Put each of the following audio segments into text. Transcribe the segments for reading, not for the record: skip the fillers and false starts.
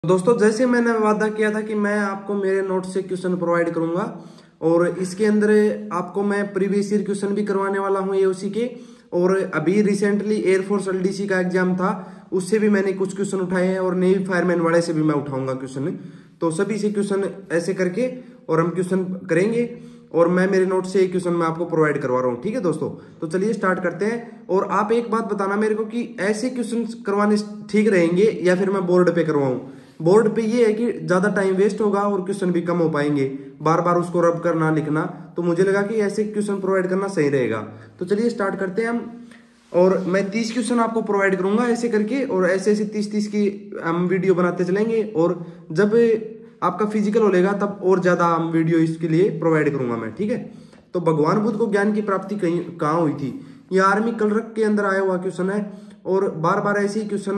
दोस्तों, जैसे मैंने वादा किया था कि मैं आपको मेरे नोट से क्वेश्चन प्रोवाइड करूंगा और इसके अंदर आपको मैं प्रीवियस ईयर क्वेश्चन भी करवाने वाला हूं एओसी के। और अभी रिसेंटली एयरफोर्स एलडीसी का एग्जाम था, उससे भी मैंने कुछ क्वेश्चन उठाए हैं और नेवी फायरमैन वाले से भी मैं उठाऊंगा क्वेश्चन। तो सभी से क्वेश्चन ऐसे करके और हम क्वेश्चन करेंगे और मैं मेरे नोट से एक क्वेश्चन मैं आपको प्रोवाइड करवा रहा हूँ। ठीक है दोस्तों, तो चलिए स्टार्ट करते हैं। और आप एक बात बताना मेरे को कि ऐसे क्वेश्चन करवाने ठीक रहेंगे या फिर मैं बोर्ड पे करवाऊं। बोर्ड पे ये है कि ज्यादा टाइम वेस्ट होगा और क्वेश्चन भी कम हो पाएंगे, बार बार उसको रब करना लिखना। तो मुझे लगा कि ऐसे क्वेश्चन प्रोवाइड करना सही रहेगा। तो चलिए स्टार्ट करते हैं हम। और मैं 30 क्वेश्चन आपको प्रोवाइड करूंगा ऐसे करके, और ऐसे ऐसे 30-30 की हम वीडियो बनाते चलेंगे। और जब आपका फिजिकल होगा तब और ज्यादा हम वीडियो इसके लिए प्रोवाइड करूंगा मैं। ठीक है, तो भगवान बुद्ध को ज्ञान की प्राप्ति कहीं कहाँ हुई थी, ये आर्मी कलरक के अंदर आया हुआ क्वेश्चन है। और बार बार ऐसे ही क्वेश्चन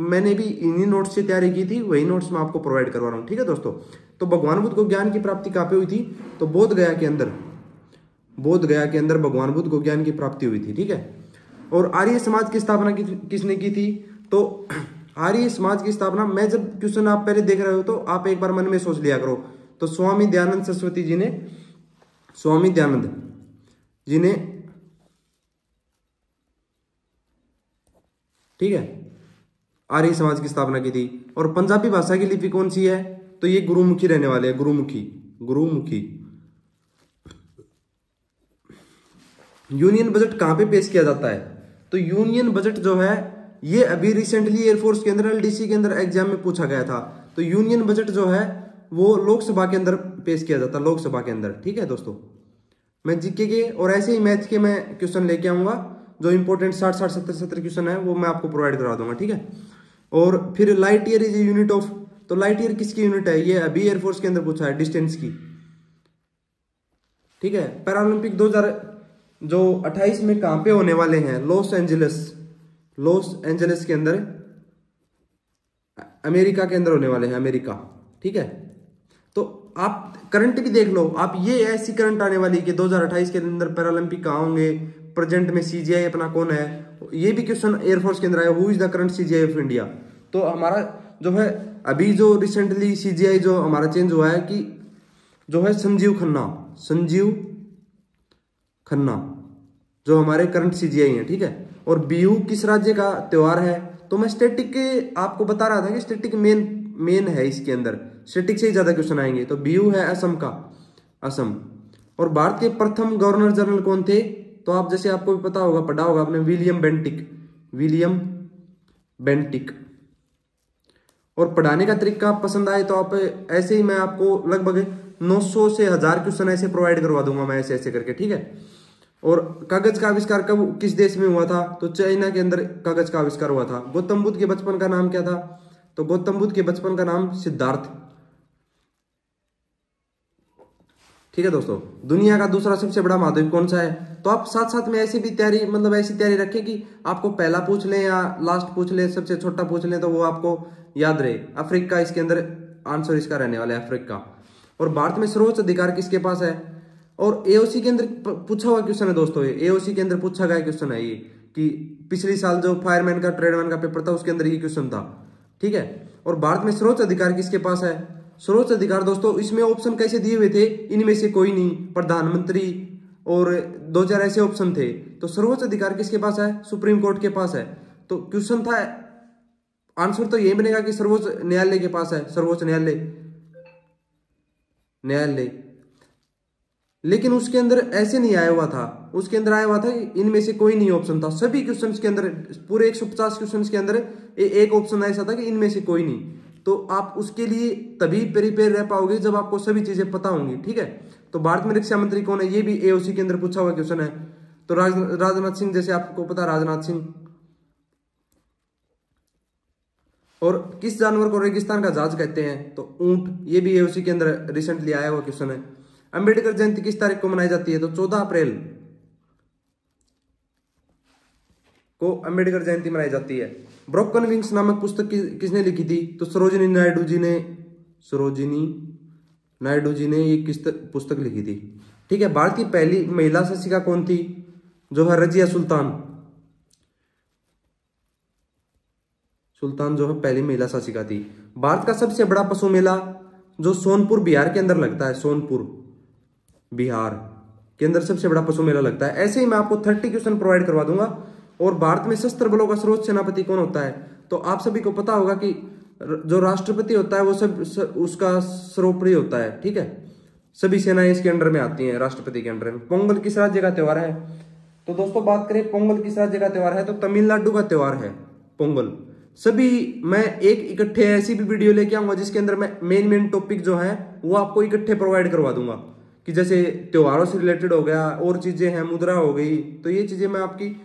मैंने भी इन्हीं नोट्स से तैयारी की थी, वही नोट्स मैं आपको प्रोवाइड करवा रहा हूँ। ठीक है दोस्तों, तो भगवान बुद्ध को ज्ञान की प्राप्ति कहाँ पे हुई थी? तो बोध गया के अंदर, बोध गया के अंदर भगवान बुद्ध को ज्ञान की प्राप्ति हुई थी। ठीक है, और आर्य समाज की स्थापना किसने की थी? तो आर्य समाज की स्थापना, मैं जब क्वेश्चन आप पहले देख रहे हो तो आप एक बार मन में सोच लिया करो। तो स्वामी दयानंद सरस्वती जी ने, स्वामी दयानंद जी ने, ठीक है, आर्य समाज की स्थापना की थी। और पंजाबी भाषा की लिपि कौन सी है? तो ये गुरुमुखी रहने वाले हैं, गुरुमुखी, गुरुमुखी। यूनियन बजट कहां पे पेश किया जाता है? तो यूनियन बजट जो है ये अभी रिसेंटली एयरफोर्स के अंदर एलडीसी के अंदर एग्जाम में पूछा गया था। तो यूनियन बजट जो है वो लोकसभा के अंदर पेश किया जाता है, लोकसभा के अंदर। ठीक है दोस्तों, मैं जीके के और ऐसे ही मैथ के मैं क्वेश्चन लेके आऊंगा, जो इंपॉर्टेंट 60-60-70-70 क्वेश्चन है वो मैं आपको प्रोवाइड करा दूंगा। ठीक है, और फिर light year is unit of, तो लाइट ईयर किसकी यूनिट है? ये अभी एयरफोर्स के अंदर पूछा है, डिस्टेंस की। ठीक है, पैरालंपिक 2028 में कहां पे होने वाले हैं? लॉस एंजलिस, लॉस एंजलिस के अंदर, अमेरिका के अंदर होने वाले हैं, अमेरिका। ठीक है, तो आप करंट भी देख लो, आप ये ऐसी करंट आने वाली कि 2028 के अंदर पैरालंपिक कहाँ होंगे, प्रेजेंट में सीजीआई अपना कौन है। ये भी क्वेश्चन एयरफोर्स के अंदर आया, who is the current CGI of India. तो हमारा जो है अभी जो रिसेंटली सीजीआई जो हमारा चेंज हुआ है कि जो है संजीव खन्ना, संजीव खन्ना जो हमारे करंट सीजीआई हैं। ठीक है, और बिहू किस राज्य का त्योहार है? तो मैं स्टैटिक आपको बता रहा था कि स्टैटिक मेन है इसके अंदर, स्टैटिक से ही ज्यादा क्वेश्चन आएंगे। तो बिहू है असम का, असम। और भारत के प्रथम गवर्नर जनरल कौन थे? तो आप जैसे आपको भी पता होगा, पढ़ा होगा आपने, विलियम बेंटिक, विलियम बेंटिक। और पढ़ाने का तरीका पसंद आए तो आप ऐसे ही, मैं आपको लगभग 900 से 1000 क्वेश्चन ऐसे प्रोवाइड करवा दूंगा मैं, ऐसे ऐसे करके। ठीक है, और कागज का आविष्कार कब किस देश में हुआ था? तो चाइना के अंदर कागज का आविष्कार हुआ था। गौतम बुद्ध के बचपन का नाम क्या था? तो गौतम बुद्ध के बचपन का नाम सिद्धार्थ। ठीक है दोस्तों, दुनिया का दूसरा सबसे बड़ा महाद्वीप कौन सा है? तो आप साथ साथ में ऐसी भी तैयारी, मतलब ऐसी तैयारी रखें कि आपको पहला पूछ लें या लास्ट पूछ लें, सबसे छोटा पूछ लें, तो वो आपको याद रहे। अफ्रीका इसके अंदर आंसर इसका रहने वाला है, अफ्रीका। और भारत में सर्वोच्च अधिकार किसके पास है? और एओसी के अंदर पूछा हुआ क्वेश्चन है दोस्तों, ये एओसी के अंदर पूछा गया क्वेश्चन है ये, कि पिछले साल जो फायरमैन का ट्रेडमैन का पेपर था उसके अंदर ये क्वेश्चन था। ठीक है, और भारत में सर्वोच्च अधिकार किसके पास है? सर्वोच्च अधिकार दोस्तों, इसमें ऑप्शन कैसे दिए हुए थे? इनमें से कोई नहीं, प्रधानमंत्री और 2-4 ऐसे ऑप्शन थे। तो सर्वोच्च अधिकार किसके पास है? सुप्रीम कोर्ट के पास है। तो क्वेश्चन था, आंसर तो यही बनेगा कि सर्वोच्च न्यायालय के पास है, सर्वोच्च न्यायालय, न्यायालय। लेकिन उसके अंदर ऐसे नहीं आया हुआ था, उसके अंदर आया हुआ था इनमें से कोई नहीं ऑप्शन था। सभी क्वेश्चंस के अंदर, पूरे 150 क्वेश्चंस के अंदर एक ऑप्शन ऐसा था कि इनमें से कोई नहीं। तो आप उसके लिए तभी प्रिपेयर रह पाओगे जब आपको सभी चीजें पता होंगी। ठीक है, तो भारत में रक्षा मंत्री कौन है? ये भी एओसी के अंदर पूछा हुआ क्वेश्चन है। तो राजनाथ सिंह, जैसे आपको पता, राजनाथ सिंह। और किस जानवर को रेगिस्तान का जहाज कहते हैं? तो ऊंट, ये भी एओसी के अंदर रिसेंटली आया हुआ क्वेश्चन है। अंबेडकर जयंती किस तारीख को मनाई जाती है? तो 14 अप्रैल को अंबेडकर जयंती मनाई जाती है। ब्रोकन विंग्स नामक पुस्तक किसने लिखी थी? तो सरोजिनी नायडू जी ने, सरोजिनी नायडू जी ने ये किस पुस्तक लिखी थी। ठीक है, भारत की पहली महिला शिक्षिका कौन थी? जो है रजिया सुल्तान, सुल्तान जो है पहली महिला शासिका थी। भारत का सबसे बड़ा पशु मेला जो सोनपुर बिहार के अंदर लगता है, सोनपुर बिहार के अंदर सबसे बड़ा पशु मेला लगता है। ऐसे ही मैं आपको 30 क्वेश्चन प्रोवाइड करवा दूंगा। और भारत में सशस्त्र बलों का सर्वोच्च सेनापति कौन होता है? तो आप सभी को पता होगा कि जो राष्ट्रपति होता है वो उसका सर्वोपरि होता है, ठीक है। सभी सेनाएं इसके अंडर में आती हैं, राष्ट्रपति के अंडर में। पोंगल किस राज्य का त्योहार है? तो दोस्तों बात करें पोंगल किस राज्य का त्योहार है, तो तमिलनाडु का त्योहार है पोंगल। सभी मैं एक इकट्ठे ऐसी भी वीडियो लेके आऊंगा जिसके अंदर मैं मेन टॉपिक जो है वो आपको इकट्ठे प्रोवाइड करवा दूंगा, कि जैसे त्योहारों से रिलेटेड हो गया, और चीजें हैं, मुद्रा हो गई, तो ये चीजें मैं आपकी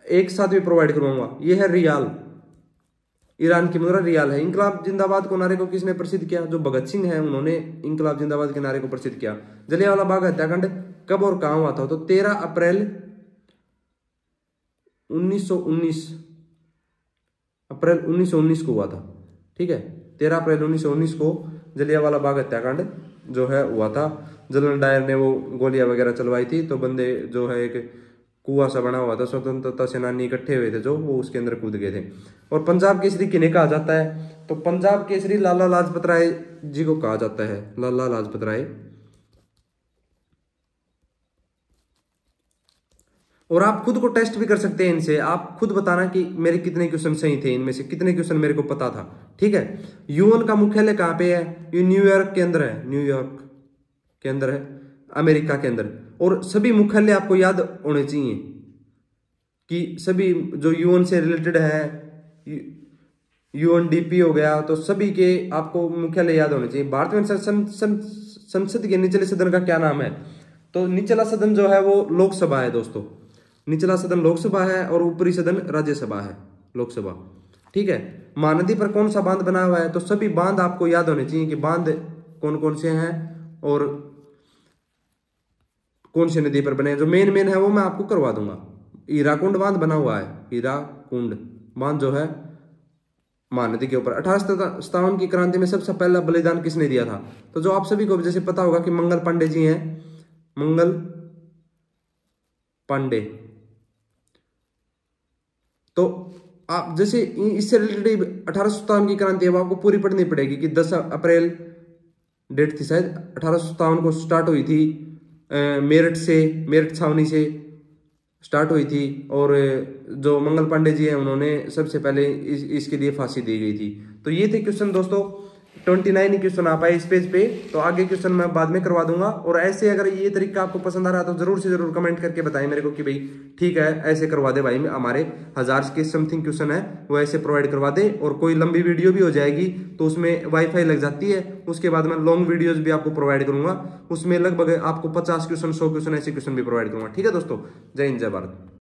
एक साथ भी प्रोवाइड करवाऊंगा। ये है रियाल, ईरान की मुद्रा रियाल है। इंकलाब जिंदाबाद को नारे को किसने प्रसिद्ध किया? जो भगत सिंह है उन्होंने इंकलाब जिंदाबाद के नारे को प्रसिद्ध किया। जलियांवाला बाग हत्याकांड कब और कहां हुआ था? तो 13 अप्रैल 1919 को हुआ था, ठीक है। 13 अप्रैल 1919 को जलियांवाला बाग हत्याकांड जो है हुआ था। जनरल डायर ने वो गोलियां वगैरह चलवाई थी, तो बंदे जो है एक कुआं सा बना हुआ था, स्वतंत्रता सेनानी इकट्ठे हुए थे जो, वो उसके अंदर कूद गए थे। और पंजाब केसरी किन्हें कहा जाता है? तो पंजाब केसरी लाला लाजपत राय जी को कहा जाता है, लाला लाजपत राय। और आप खुद को टेस्ट भी कर सकते हैं इनसे, आप खुद बताना कि मेरे कितने क्वेश्चन सही थे, इनमें से कितने क्वेश्चन मेरे को पता था, ठीक है। यूएन का मुख्यालय कहाँ पे है? ये न्यूयॉर्क के अंदर है, न्यूयॉर्क के अंदर है, अमेरिका के अंदर। और सभी मुख्यालय आपको याद होने चाहिए कि सभी जो यूएन से रिलेटेड है, यूएनडीपी हो गया, तो सभी के आपको मुख्यालय याद होने चाहिए। भारत में संसद के निचले सदन का क्या नाम है? तो निचला सदन जो है वो लोकसभा है दोस्तों। निचला सदन लोकसभा है और ऊपरी सदन राज्यसभा है, लोकसभा, ठीक है। महानदी पर कौन सा बांध बना हुआ है? तो सभी बांध आपको याद होने चाहिए कि बांध कौन कौन से हैं और कौन सी नदी पर बने हैं। जो मेन है वो मैं आपको करवा दूंगा। हीराकुंड बांध बना हुआ है, हीराकुंड बांध जो है महानदी के ऊपर। 1857 की क्रांति में सबसे पहला बलिदान किसने दिया था? तो जो आप सभी को जैसे पता होगा कि मंगल पांडे जी हैं, मंगल पांडे। तो आप जैसे इससे रिलेटेड 1857 की क्रांति है वो आपको पूरी पढ़नी पड़ेगी कि 10 अप्रैल डेट थी शायद, 1857 को स्टार्ट हुई थी, मेरठ छावनी से स्टार्ट हुई थी। और जो मंगल पांडे जी हैं उन्होंने सबसे पहले इसके लिए फांसी दी गई थी। तो ये थे क्वेश्चन दोस्तों, 29 क्वेश्चन आ पाए इस पेज पे, तो आगे क्वेश्चन मैं बाद में करवा दूंगा। और ऐसे अगर ये तरीका आपको पसंद आ रहा है तो जरूर से जरूर कमेंट करके बताएं मेरे को कि भाई ठीक है ऐसे करवा दे भाई, हमारे 1000 के समथिंग क्वेश्चन है वो ऐसे प्रोवाइड करवा दे। और कोई लंबी वीडियो भी हो जाएगी तो उसमें वाईफाई लग जाती है, उसके बाद मैं लॉन्ग वीडियोज भी आपको प्रोवाइड करूंगा, उसमें लगभग आपको 50 क्वेश्चन 100 क्वेश्चन ऐसे क्वेश्चन भी प्रोवाइड करूंगा, ठीक है दोस्तों। जय हिंद, जय भारत।